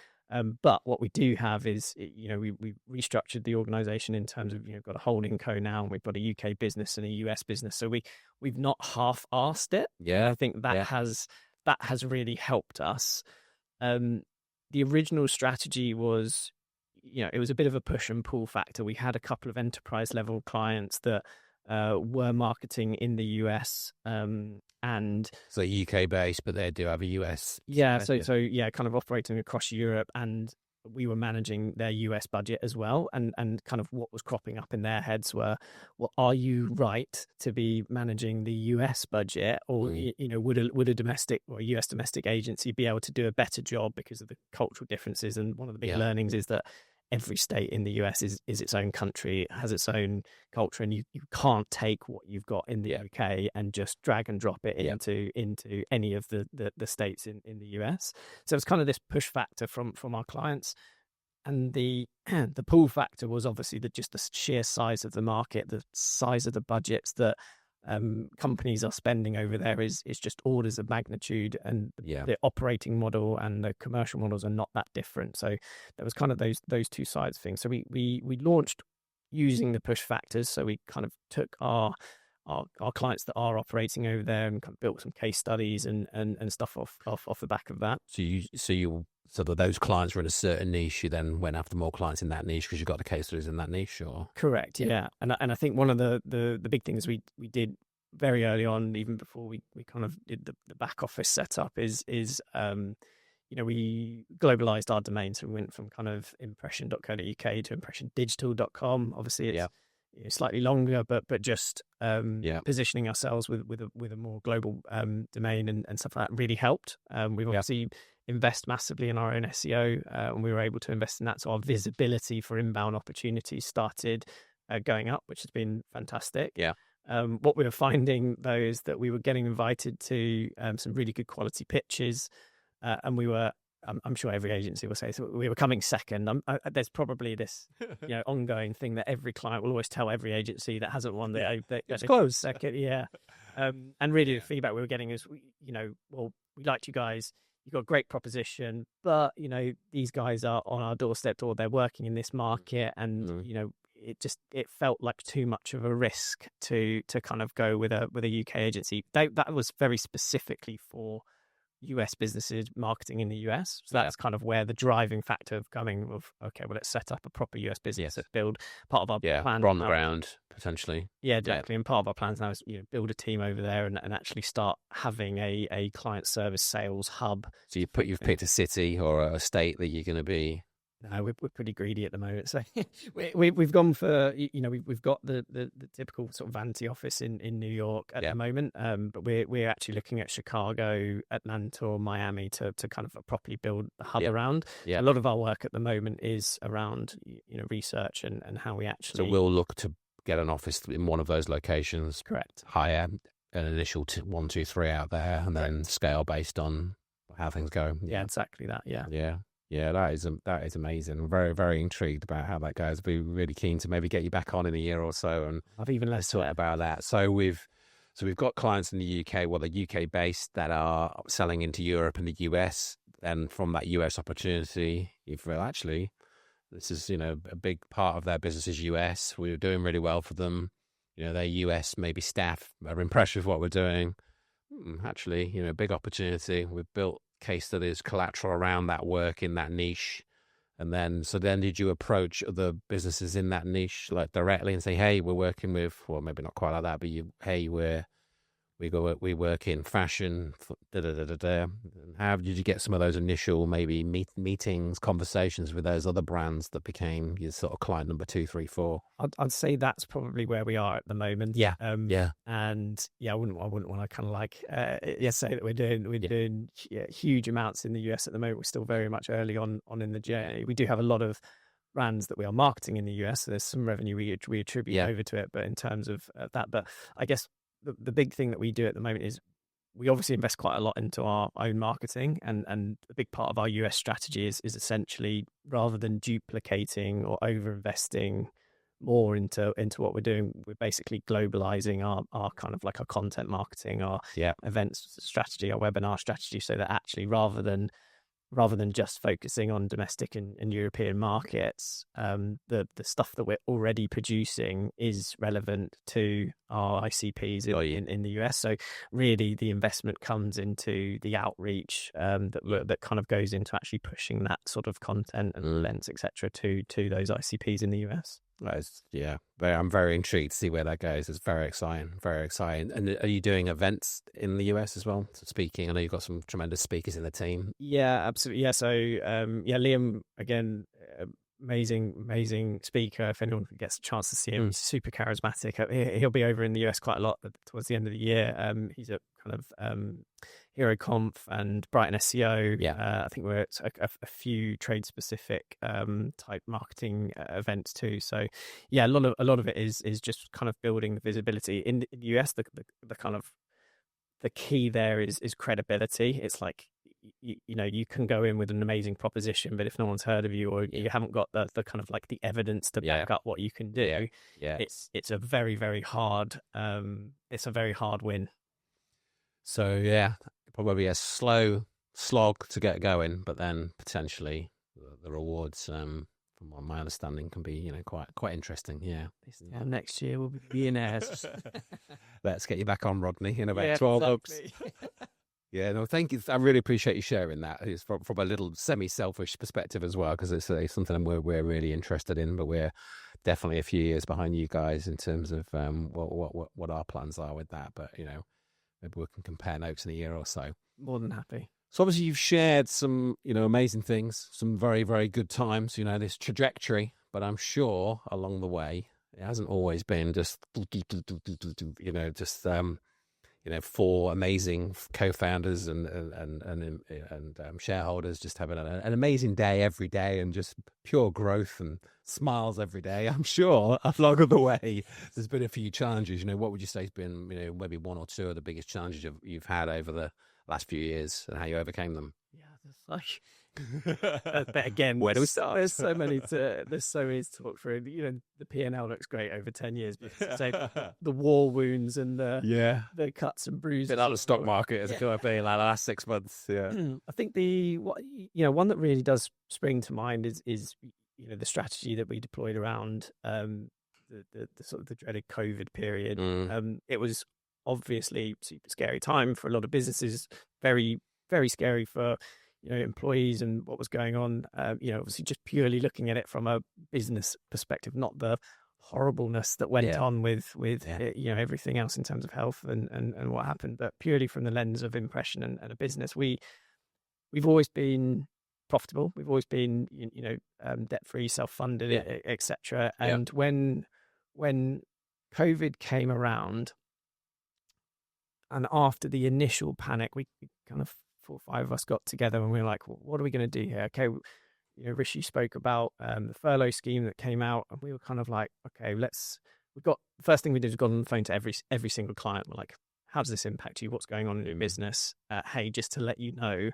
But what we do have is, we restructured the organization in terms of, got a holding co now, and we've got a UK business and a US business. So we've not half-arsed it. Yeah. I think that has really helped us. The original strategy was, it was a bit of a push and pull factor. We had a couple of enterprise level clients that were marketing in the US, and so UK based, but they do have a US. Kind of operating across Europe, and we were managing their US budget as well. And kind of what was cropping up in their heads were, well, are you right to be managing the US budget, or would a domestic or a US domestic agency be able to do a better job because of the cultural differences? And one of the big learnings is that every state in the US is its own country, has its own culture, and you can't take what you've got in the UK and just drag and drop it into any of the states in the US. So it's kind of this push factor from our clients, and the pull factor was obviously just the sheer size of the market, the size of the budgets that companies are spending over there is just orders of magnitude, and the operating model and the commercial models are not that different. So there was kind of those two sides of things. So we launched using the push factors. So we kind of took our clients that are operating over there and kind of built some case studies and stuff off the back of that. So those clients were in a certain niche. You then went after more clients in that niche because you got the case studies in that niche, or correct, yeah. And I think one of the big things we did very early on, even before we kind of did the back office setup, is we globalized our domain. So we went from kind of impression.co.uk to impressiondigital.com. Obviously, slightly longer, but just positioning ourselves with a more global domain and stuff like that really helped. We've obviously invest massively in our own SEO, and we were able to invest in that. So our visibility for inbound opportunities started going up, which has been fantastic. Yeah. What we were finding though is that we were getting invited to some really good quality pitches, and we were. I'm sure every agency will say so. We were coming second. There's probably this, ongoing thing that every client will always tell every agency that hasn't won that it's close second. Yeah, and really the feedback we were getting is, well, we liked you guys. You've got a great proposition, but these guys are on our doorstep, or they're working in this market, and it felt like too much of a risk to kind of go with a UK agency. That was very specifically for US businesses marketing in the US. So that's kind of where the driving factor of coming of, okay, well, let's set up a proper US business, build part of our plan. We're on the ground, potentially. Yeah, exactly. And part of our plans now is, build a team over there and actually start having a client service sales hub. So you've picked a city or a state that you're going to be. No, we're pretty greedy at the moment. So we've gone for, we've got the typical sort of vanity office in New York at the moment. But we're actually looking at Chicago, Atlanta, or Miami to kind of properly build the hub around. Yeah. A lot of our work at the moment is around, research and how we actually. So we'll look to get an office in one of those locations. Correct. Hire an initial 1, 2, 3 out there, and then scale based on how things go. Yeah, exactly that. Yeah. Yeah. Yeah, that is amazing. I'm very, very intrigued about how that goes. I'd be really keen to maybe get you back on in a year or so, and I've even less talk about that. So we've got clients in the UK, well, they're UK based, that are selling into Europe and the US. And from that US opportunity, you feel actually this is a big part of their business is US. We're doing really well for them. Their US maybe staff are impressed with what we're doing. Actually, big opportunity. We've built case studies, collateral around that work in that niche, and then did you approach other businesses in that niche like directly and say, hey, we're working with, well, maybe not quite like that, but we work in fashion, How did you get some of those initial maybe meetings, conversations with those other brands that became your sort of client number 2, 3, 4? I'd say that's probably where we are at the moment. Yeah. And I wouldn't want to kind of like say that we're doing huge amounts in the US at the moment. We're still very much early on in the journey. We do have a lot of brands that we are marketing in the US. So there's some revenue we attribute over to it, but in terms of that, but I guess the big thing that we do at the moment is we obviously invest quite a lot into our own marketing, and a big part of our US strategy is essentially, rather than duplicating or over investing more into what we're doing, we're basically globalizing our kind of like our content marketing, our events strategy, our webinar strategy, so that actually rather than just focusing on domestic and European markets, the stuff that we're already producing is relevant to our ICPs in the US. So really the investment comes into the outreach that kind of goes into actually pushing that sort of content and events, etc., to those ICPs in the US. I'm very intrigued to see where that goes. It's very exciting, very exciting. And are you doing events in the US as well? So speaking, I know you've got some tremendous speakers in the team. Yeah, absolutely. Yeah, so Liam, again, amazing speaker. If anyone gets a chance to see him, he's super charismatic. He'll be over in the US quite a lot towards the end of the year. He's a kind of Hero Conf and Brighton SEO. I think we're at a few trade specific type marketing events too. So a lot of it is just kind of building the visibility in the US. The kind of the key there is credibility. It's like you can go in with an amazing proposition, but if no one's heard of you, or you haven't got the kind of like the evidence to back up what you can do, it's a very, very hard win. So probably a slow slog to get going, but then potentially the rewards, from what my understanding, can be quite interesting. Next year we'll be billionaires. Let's get you back on, Rodney, in about 12 months. Thank you. I really appreciate you sharing that. It's from a little semi-selfish perspective as well, because it's something we're really interested in, but we're definitely a few years behind you guys in terms of what our plans are with that. But maybe we can compare notes in a year or so. More than happy. So obviously you've shared some amazing things, some very, very good times, this trajectory. But I'm sure along the way It hasn't always been just, just four amazing co-founders and shareholders just having an amazing day every day and just pure growth and smiles every day. I'm sure along the way there's been a few challenges. What would you say has been, maybe one or two of the biggest challenges you've had over the last few years and how you overcame them? Yeah, there's like. But again, where do we start? There's so many to talk through. The P&L looks great over 10 years, but say the war wounds and the cuts and bruises. Bit out of the stock market as it could be like the last 6 months. Yeah, I think one that really does spring to mind is the strategy that we deployed around the sort of the dreaded COVID period. It was obviously a super scary time for a lot of businesses. Very, very scary for employees and what was going on, obviously just purely looking at it from a business perspective, not the horribleness that went on with everything else in terms of health and what happened, but purely from the lens of impression and a business. We've always been profitable. We've always been, debt-free, self-funded, etc. And when COVID came around, and after the initial panic, we kind of 4 or 5 of us got together and we were like, well, what are we going to do here? Okay, Rishi spoke about the furlough scheme that came out, and we were kind of like, okay, the first thing we did was got on the phone to every single client. We're like, how does this impact you? What's going on in your business? Hey, just to let you know,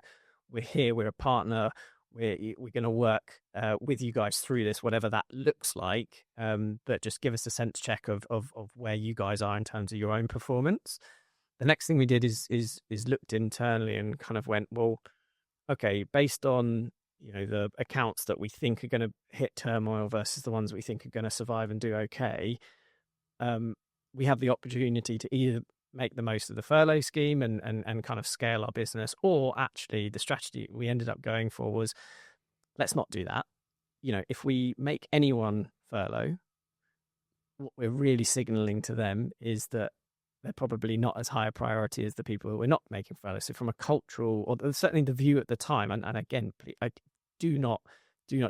we're here, we're a partner, we're going to work with you guys through this, whatever that looks like. But just give us a sense check of where you guys are in terms of your own performance. The next thing we did is looked internally and kind of went, well, okay, based on the accounts that we think are going to hit turmoil versus the ones we think are going to survive and do okay, we have the opportunity to either make the most of the furlough scheme and kind of scale our business, or actually the strategy we ended up going for was, let's not do that. If we make anyone furlough, what we're really signaling to them is that they're probably not as high a priority as the people who we're not making furlough. So from a cultural, or certainly the view at the time, and again, I do not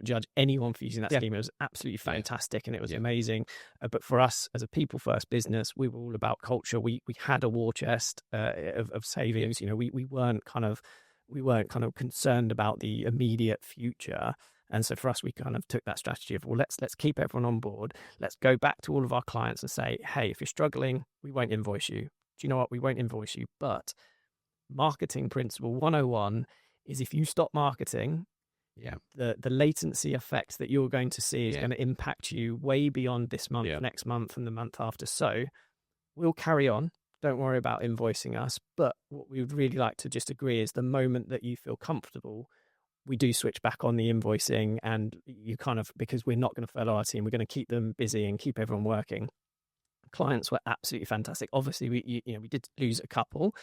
judge anyone for using that scheme. It was absolutely fantastic and it was amazing. But for us as a people first business, we were all about culture. We had a war chest of savings. We weren't kind of concerned about the immediate future. And so for us, we kind of took that strategy of, well, let's keep everyone on board. Let's go back to all of our clients and say, hey, if you're struggling, we won't invoice you. Do you know what? We won't invoice you. But marketing principle 101 is, if you stop marketing, the latency effect that you're going to see is going to impact you way beyond this month, next month, and the month after. So we'll carry on. Don't worry about invoicing us. But what we would really like to just agree is, the moment that you feel comfortable, we do switch back on the invoicing, and you kind of, because we're not going to furlough our team, we're going to keep them busy and keep everyone working. Clients were absolutely fantastic. Obviously, we did lose a couple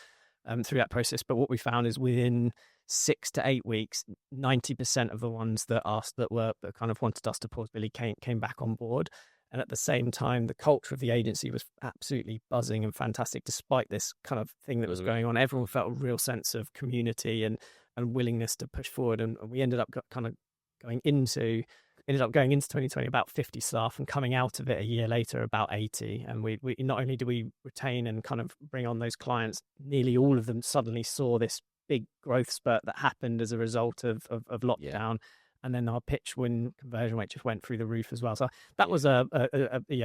through that process, but what we found is within 6 to 8 weeks, 90% of the ones that kind of wanted us to pause Billy came back on board. And at the same time, the culture of the agency was absolutely buzzing and fantastic, despite this kind of thing that was going on. Everyone felt a real sense of community and willingness to push forward. And we ended up going into 2020 about 50 staff, and coming out of it a year later about 80. And we not only do we retain and kind of bring on those clients, nearly all of them suddenly saw this big growth spurt that happened as a result of lockdown. And then our pitch win conversion rate just went through the roof as well. So that was a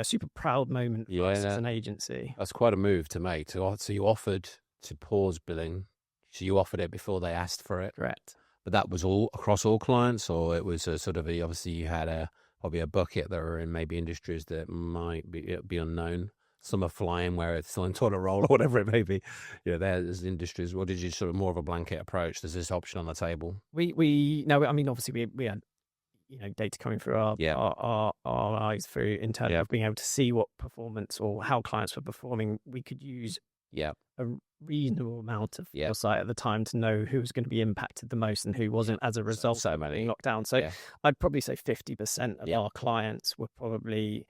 super proud moment for us as an agency. That's quite a move to make. So you offered to pause billing. So you offered it before they asked for it. Correct. But that was all across all clients, or it was a sort of obviously you had probably a bucket that are in maybe industries that might be unknown. Some are flying where it's still in toilet roll or whatever it may be. There's industries. Or did you sort of more of a blanket approach? There's this option on the table. Obviously we had data coming through our eyes through in terms of being able to see what performance or how clients were performing. We could use a reasonable amount of foresight at the time to know who was going to be impacted the most and who wasn't as a result of being locked down. So I'd probably say 50% of our clients were probably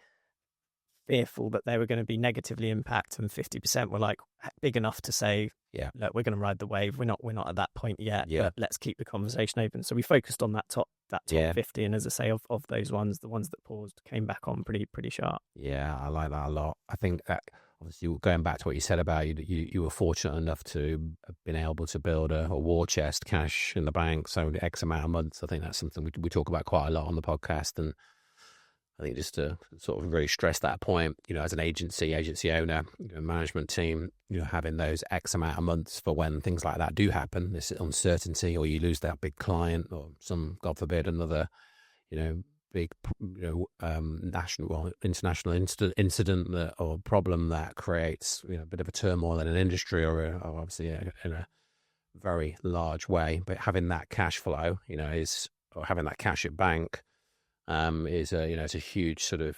fearful that they were going to be negatively impacted, and 50% were like big enough to say, look, we're going to ride the wave. We're not at that point yet, but let's keep the conversation open. So we focused on that top 50, and as I say, of those ones, the ones that paused came back on pretty sharp. Yeah, I like that a lot. I think that obviously going back to what you said about you were fortunate enough to have been able to build a war chest, cash in the bank, so X amount of months. I think that's something we talk about quite a lot on the podcast, and I think just to sort of really stress that point, as an agency owner, management team, having those X amount of months for when things like that do happen, this uncertainty, or you lose that big client, or some, God forbid, another, big, national or international incident or problem that creates, a bit of a turmoil in an industry, or obviously in a very large way. But having that cash flow, or having that cash at bank, is it's a huge sort of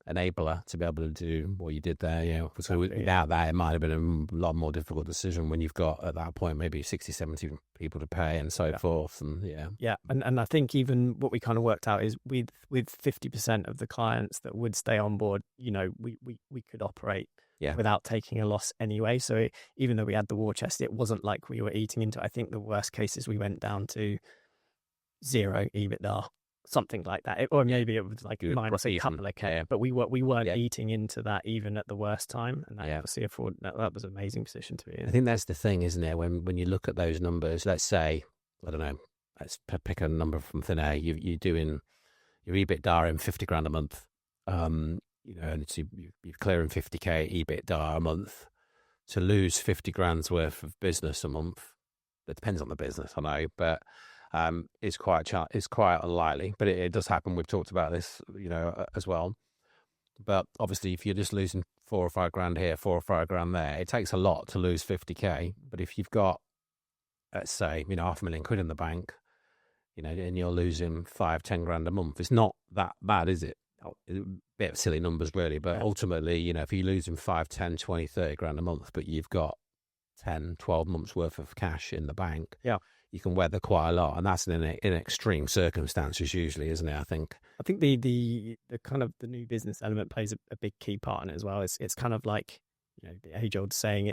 enabler to be able to do what you did there. So without that, it might have been a lot more difficult decision when you've got at that point maybe 60, 70 people to pay and so forth. And and I think even what we kind of worked out is with 50% of the clients that would stay on board, we could operate without taking a loss anyway. So even though we had the war chest, it wasn't like we were eating into it. I think the worst cases we went down to 0 EBITDA. Something like that, or maybe it was like minus a couple of K, but we weren't eating into that even at the worst time, and that obviously that was an amazing position to be in. I think that's the thing, isn't it? When you look at those numbers, let's say, I don't know, let's pick a number from thin air. You're doing your EBITDA in 50 grand a month, and you're clearing 50K EBITDA a month. To lose 50 grand's worth of business a month, it depends on the business, I know, but is quite unlikely, but it does happen. We've talked about this, as well. But obviously, if you're just losing 4 or 5 grand here, 4 or 5 grand there, it takes a lot to lose 50K. But if you've got, let's say, £500,000 in the bank, and you're losing 5-10 grand a month, it's not that bad, is it? A bit of silly numbers, really. But ultimately, if you're losing 5, 10, 20, 30 grand a month, but you've got 10, 12 months worth of cash in the bank, you can weather quite a lot, and that's in extreme circumstances usually, isn't it? I think the kind of the new business element plays a big key part in it as well. It's kind of like the age old saying,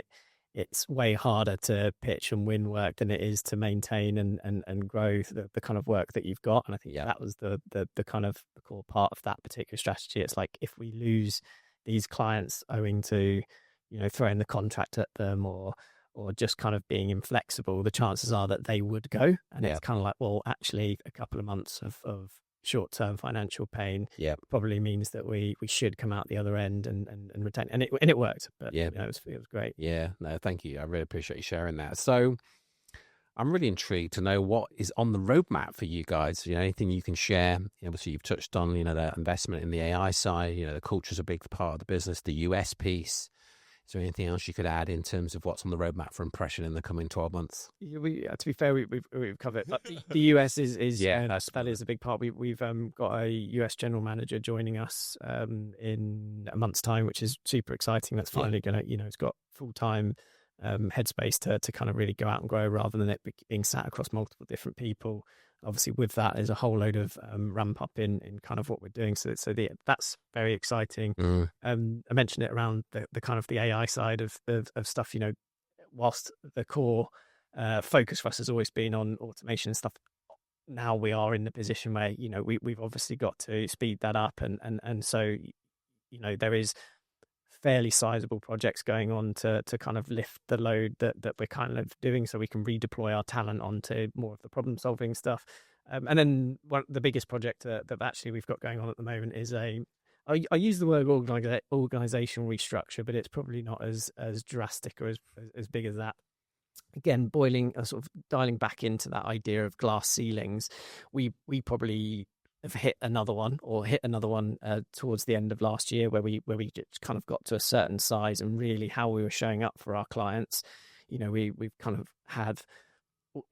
it's way harder to pitch and win work than it is to maintain and grow the kind of work that you've got. And I think that was the kind of the core part of that particular strategy. It's like, if we lose these clients owing to throwing the contract at them or just kind of being inflexible, the chances are that they would go. And it's kind of like, well, actually a couple of months of short-term financial pain probably means that we should come out the other end and retain. And it worked, but it was great. Yeah, no, thank you. I really appreciate you sharing that. So I'm really intrigued to know what is on the roadmap for you guys. Anything you can share. Obviously you've touched on, the investment in the AI side, the culture is a big part of the business, the US piece. Is there anything else you could add in terms of what's on the roadmap for Impression in the coming 12 months? To be fair, we've covered. But the US is that is a big part. We've got a US general manager joining us in a month's time, which is super exciting. That's finally going to, it's got full-time headspace to kind of really go out and grow, rather than it being sat across multiple different people. Obviously, with that is a whole load of ramp up in kind of what we're doing. So that's very exciting. I mentioned it around the kind of the AI side of stuff. Whilst the core focus for us has always been on automation and stuff, now we are in the position where we've obviously got to speed that up, and so there is fairly sizable projects going on to kind of lift the load that we're kind of doing, so we can redeploy our talent onto more of the problem solving stuff. And then the biggest project that actually we've got going on at the moment is I use the word organizational restructure, but it's probably not as drastic or as big as that. Again, sort of dialing back into that idea of glass ceilings. We probably have hit another one towards the end of last year, where we just kind of got to a certain size, and really how we were showing up for our clients. We've kind of had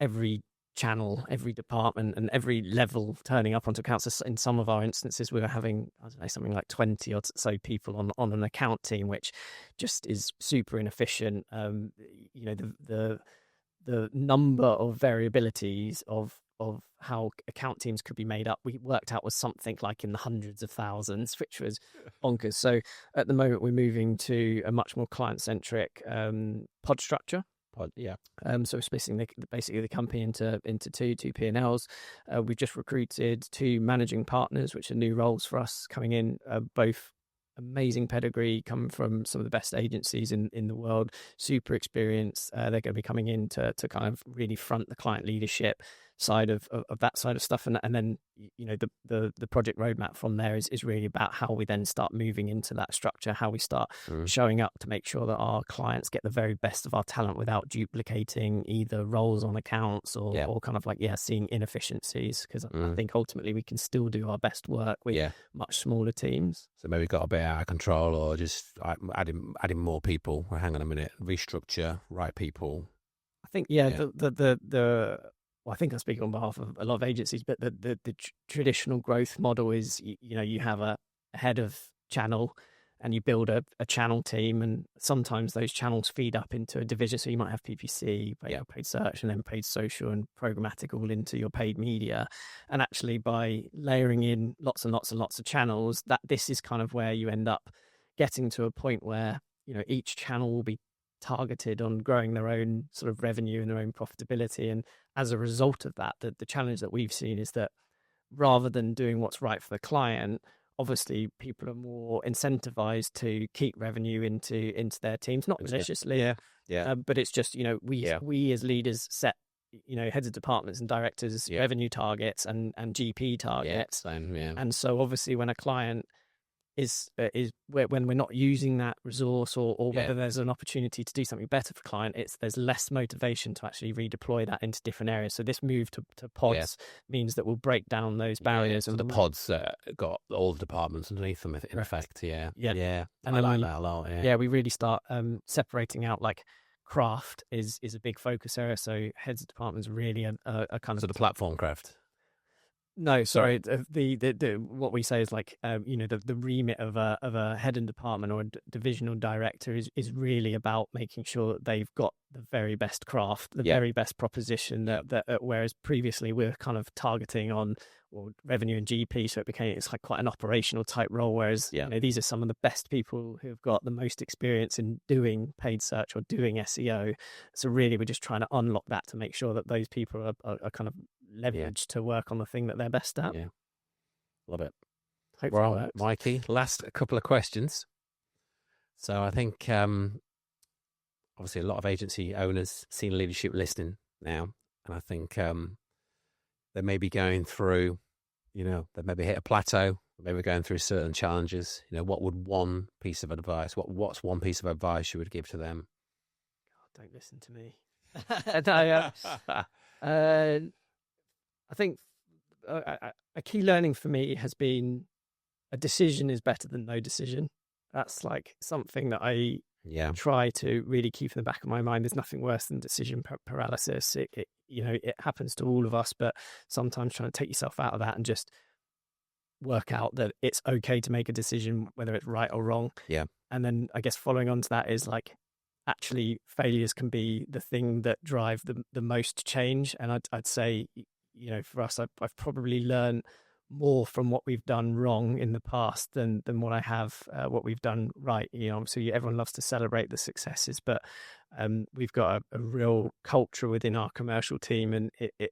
every channel, every department, and every level turning up onto accounts. In some of our instances, we were having, I don't know, something like 20 or so people on an account team, which just is super inefficient. The number of variabilities of of how account teams could be made up, we worked out was something like in the hundreds of thousands, which was bonkers. So at the moment, we're moving to a much more client-centric pod structure. So we're splitting basically the company into two P&Ls. We've just recruited 2 managing partners, which are new roles for us coming in, both amazing pedigree, coming from some of the best agencies in the world, super experienced. They're going to be coming in to kind of really front the client leadership side of that side of stuff, and then the project roadmap from there is really about how we then start moving into that structure, how we start showing up to make sure that our clients get the very best of our talent without duplicating either roles on accounts or kind of like seeing inefficiencies, because I think ultimately we can still do our best work with much smaller teams. So maybe got a bit out of control, or just adding more people. Well, hang on a minute, restructure, right people. I think I think I speak on behalf of a lot of agencies, but the traditional growth model is, you have a head of channel and you build a channel team, and sometimes those channels feed up into a division. So you might have PPC, paid search, and then paid social and programmatic all into your paid media. And actually by layering in lots and lots and lots of channels, this is kind of where you end up getting to a point where, each channel will be targeted on growing their own sort of revenue and their own profitability. And as a result of that, the challenge that we've seen is that rather than doing what's right for the client, obviously people are more incentivized to keep revenue into their teams, not maliciously, but it's just, we as leaders set, heads of departments and directors revenue targets and GP targets. And so obviously when a client is when we're not using that resource or whether there's an opportunity to do something better for client, there's less motivation to actually redeploy that into different areas. So this move to pods means that we'll break down those barriers. So the pods got all the departments underneath them, in effect. And I like that a lot. We really start separating out, like craft is a big focus area. So heads of departments really are kind of the platform craft. No, sorry. The what we say is like the remit of a head and department or a divisional director is really about making sure that they've got the very best craft, the very best proposition. That whereas previously we were kind of targeting on revenue and GP, so it's like quite an operational type role. Whereas these are some of the best people who've got the most experience in doing paid search or doing SEO. So really, we're just trying to unlock that to make sure that those people are kind of leveraged to work on the thing that they're best at. Love it. Hopefully well, Mikey, last couple of questions. So I think obviously a lot of agency owners senior leadership listening now, and I think they may be going through, they maybe hit a plateau, maybe going through certain challenges. What would one piece of advice? What's one piece of advice you would give to them? God, don't listen to me. I think a key learning for me has been a decision is better than no decision. That's like something that I try to really keep in the back of my mind. There's nothing worse than decision paralysis. It happens to all of us, but sometimes trying to take yourself out of that and just work out that it's okay to make a decision, whether it's right or wrong. And then I guess following on to that is like, actually failures can be the thing that drive the most change. And I'd say, for us, I've probably learned more from what we've done wrong in the past than what I have what we've done right. Obviously everyone loves to celebrate the successes, but we've got a real culture within our commercial team and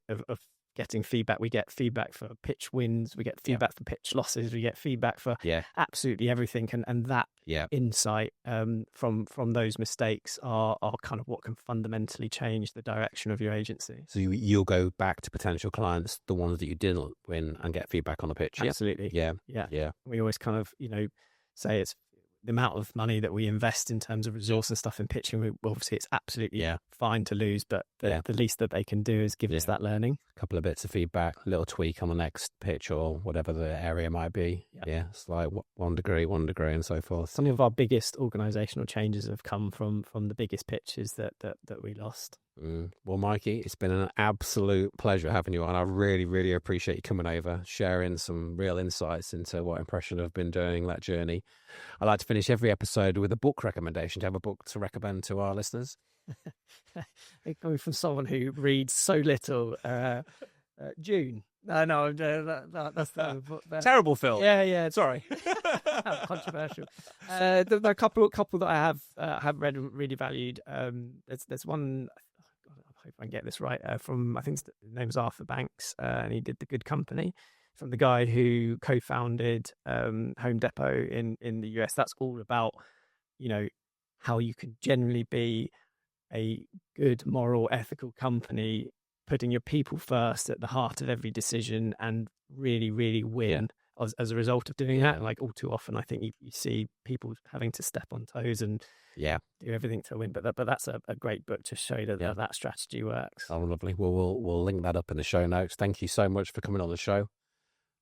of getting feedback. We get feedback for pitch wins, we get feedback for pitch losses, we get feedback for absolutely everything, and that insight from those mistakes are kind of what can fundamentally change the direction of your agency. So you'll go back to potential clients, the ones that you didn't win, and get feedback on the pitch. Absolutely. We always kind of say it's the amount of money that we invest in terms of resource and stuff in pitching. Obviously it's absolutely fine to lose, but the least that they can do is give us that learning. A couple of bits of feedback, a little tweak on the next pitch or whatever the area might be. It's like 1 degree and so forth. Some of our biggest organizational changes have come from the biggest pitches that we lost. Well, Mikey, it's been an absolute pleasure having you on. I really, really appreciate you coming over, sharing some real insights into what Impression have been doing, that journey. I like to finish every episode with a book recommendation. Do you have a book to recommend to our listeners? Coming from someone who reads so little, June. No, that's Terrible film. Yeah. Sorry. Controversial. The couple that I have read and really valued. There's one. I hope I can get this right. From I think the name's Arthur Banks, and he did The Good Company. From the guy who co-founded Home Depot in the US. That's all about, how you can generally be a good, moral, ethical company, putting your people first at the heart of every decision and really, really win as a result of doing that. And like all too often, I think you see people having to step on toes and do everything to win. But that's a great book to show you that strategy works. Oh, lovely. Well, we'll link that up in the show notes. Thank you so much for coming on the show.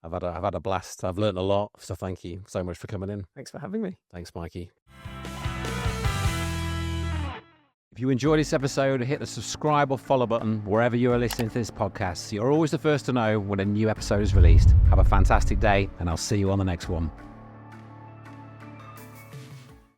I've had a blast. I've learned a lot. So thank you so much for coming in. Thanks for having me. Thanks, Mikey. If you enjoyed this episode, hit the subscribe or follow button wherever you are listening to this podcast. So you're always the first to know when a new episode is released. Have a fantastic day, and I'll see you on the next one.